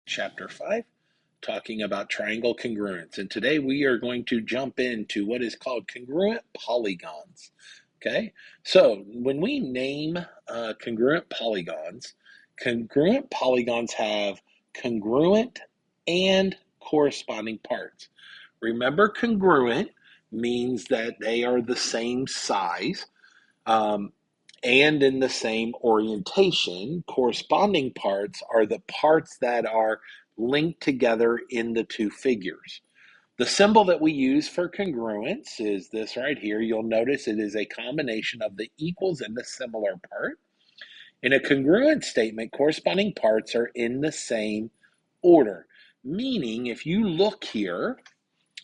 Chapter 5, talking about triangle congruence. And today we are going to jump into what is called congruent polygons. Okay, so when we name congruent polygons have congruent and corresponding parts. Remember, congruent means that they are the same size. And in the same orientation. Corresponding parts are the parts that are linked together in the two figures. The symbol that we use for congruence is this right here. You'll notice it is a combination of the equals and the similar part. In a congruent statement, corresponding parts are in the same order, meaning if you look here,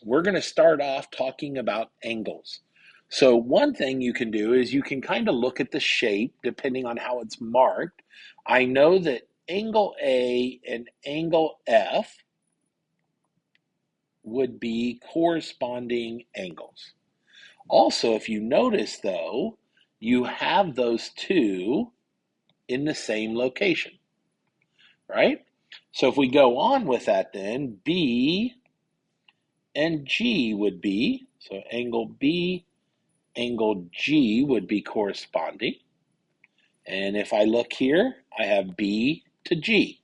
we're going to start off talking about angles. So one thing you can do is you can kind of look at the shape depending on how it's marked. I know that angle A and angle F would be corresponding angles. Also, if you notice though, you have those two in the same location, right? So if we go on with that then, B and G would be, so angle B, angle G would be corresponding. And if I look here, I have B to G.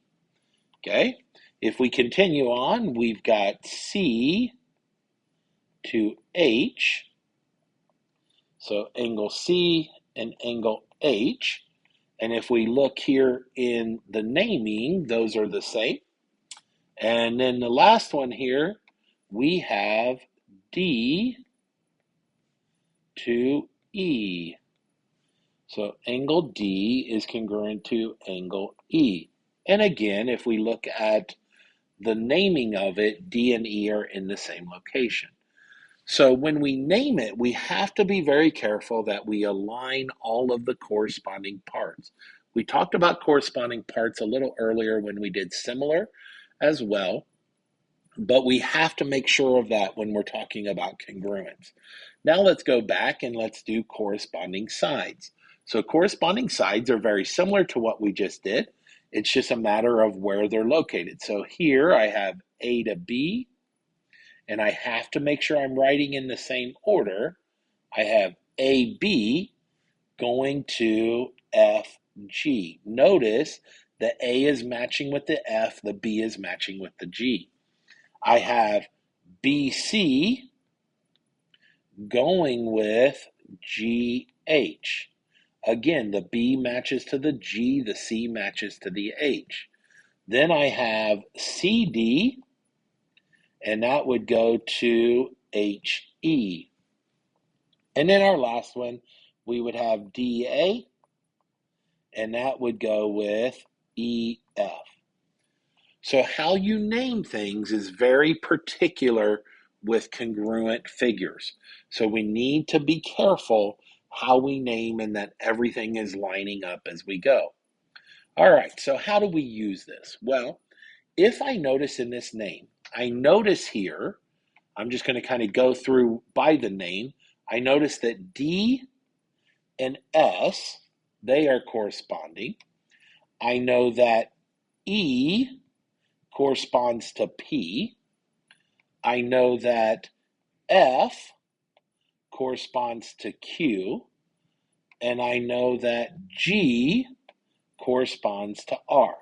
Okay, if we continue on, we've got C to H. So angle C and angle H. And if we look here in the naming, those are the same. And then the last one here, we have D to E. So angle D is congruent to angle E. And again, if we look at the naming of it, D and E are in the same location. So when we name it, we have to be very careful that we align all of the corresponding parts. We talked about corresponding parts a little earlier when we did similar as well, but we have to make sure of that when we're talking about congruence. Now let's go back and let's do corresponding sides. So corresponding sides are very similar to what we just did. It's just a matter of where they're located. So here I have A to B, and I have to make sure I'm writing in the same order. I have AB going to FG. Notice the A is matching with the F, the B is matching with the G. I have BC going with GH. Again, the B matches to the G, the C matches to the H. Then I have CD, and that would go to HE. And then our last one, we would have DA, and that would go with EF. So how you name things is very particular with congruent figures. So we need to be careful how we name and that everything is lining up as we go. All right, so how do we use this? Well, if I notice in this name, I notice here, I'm just going to kind of go through by the name. I notice that D and S, they are corresponding. I know that E corresponds to P. I know that F corresponds to Q. And I know that G corresponds to R.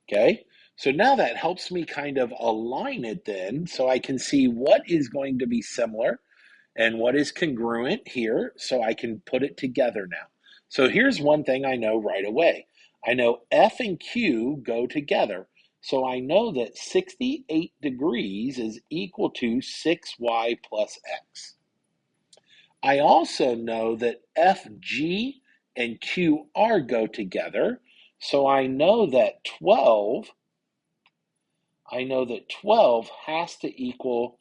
Okay, so now that helps me kind of align it then so I can see what is going to be similar and what is congruent here so I can put it together now. So here's one thing I know right away. I know F and Q go together. So I know that 68 degrees is equal to 6y plus x. I also know that FG and QR go together. So I know that 12 has to equal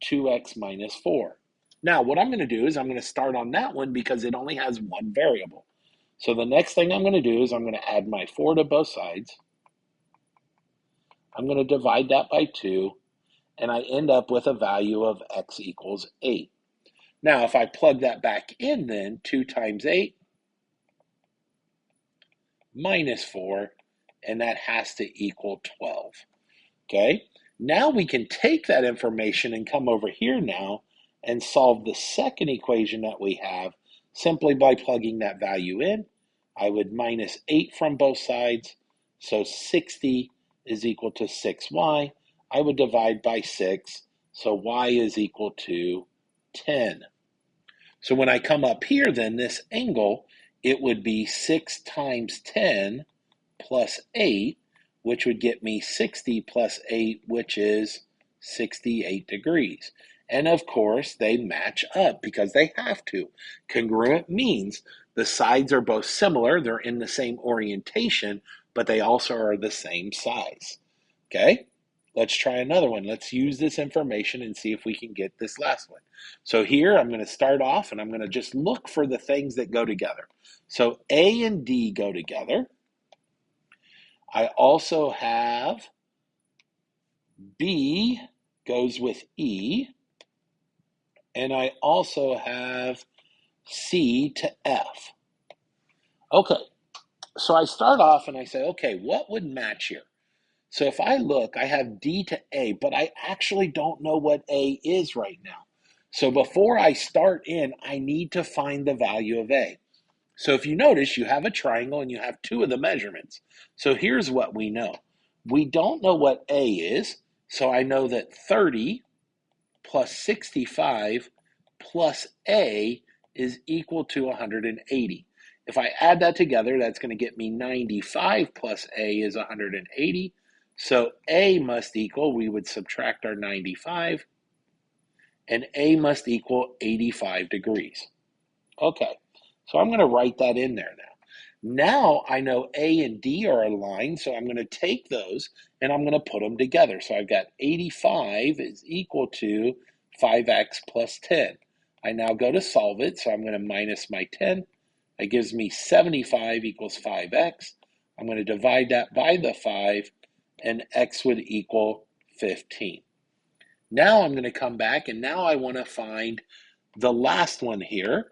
2x minus 4. Now, what I'm going to do is I'm going to start on that one because it only has one variable. So the next thing I'm going to do is I'm going to add my 4 to both sides. I'm going to divide that by 2, and I end up with a value of x equals 8. Now, if I plug that back in then, 2 times 8 minus 4, and that has to equal 12. Okay, now we can take that information and come over here now and solve the second equation that we have simply by plugging that value in. I would minus 8 from both sides, so 60 is equal to 6y. I would divide by 6, so y is equal to 10. So when I come up here, then this angle, it would be 6 times 10 plus 8, which would get me 60 plus 8, which is 68 degrees. And of course, they match up because they have to. Congruent means the sides are both similar, they're in the same orientation, but they also are the same size. Okay? Let's try another one. Let's use this information and see if we can get this last one. So here I'm going to start off and I'm going to just look for the things that go together. So A and D go together. I also have B goes with E, and I also have C to F. Okay, so I start off and I say, okay, what would match here? So if I look, I have D to A, but I actually don't know what A is right now. So before I start in, I need to find the value of A. So if you notice, you have a triangle and you have two of the measurements. So here's what we know. We don't know what A is, so I know that 30 plus 65 plus A is equal to 180. If I add that together, that's going to get me 95 plus A is 180. So A must equal, we would subtract our 95, and A must equal 85 degrees. Okay. So I'm going to write that in there now. Now I know A and D are aligned, so I'm going to take those and I'm going to put them together. So I've got 85 is equal to 5x plus 10. I now go to solve it, so I'm going to minus my 10. That gives me 75 equals 5x. I'm going to divide that by the 5, and x would equal 15. Now I'm going to come back, and now I want to find the last one here.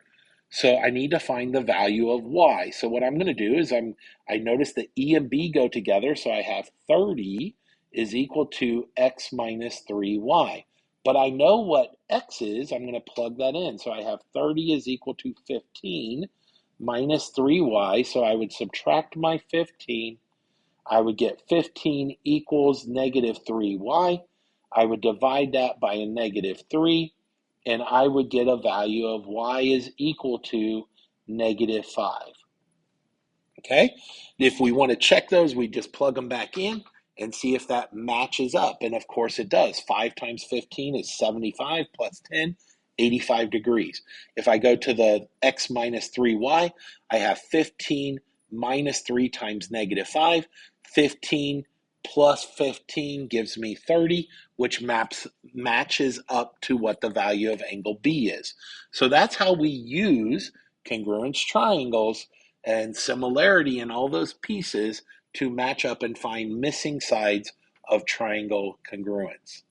So I need to find the value of y. So what I'm going to do is I notice that E and B go together, so I have 30 is equal to x minus 3y. But I know what x is, I'm going to plug that in. So I have 30 is equal to 15 minus 3y, so I would subtract my 15. I would get 15 equals negative 3y. I would divide that by a negative 3. And I would get a value of y is equal to negative 5. Okay? If we want to check those, we just plug them back in and see if that matches up. And of course it does. 5 times 15 is 75 plus 10, 85 degrees. If I go to the x minus 3y, I have 15 minus 3 times negative 5. 15 plus 15 gives me 30, which matches up to what the value of angle B is. So that's how we use congruence triangles and similarity in all those pieces to match up and find missing sides of triangle congruence.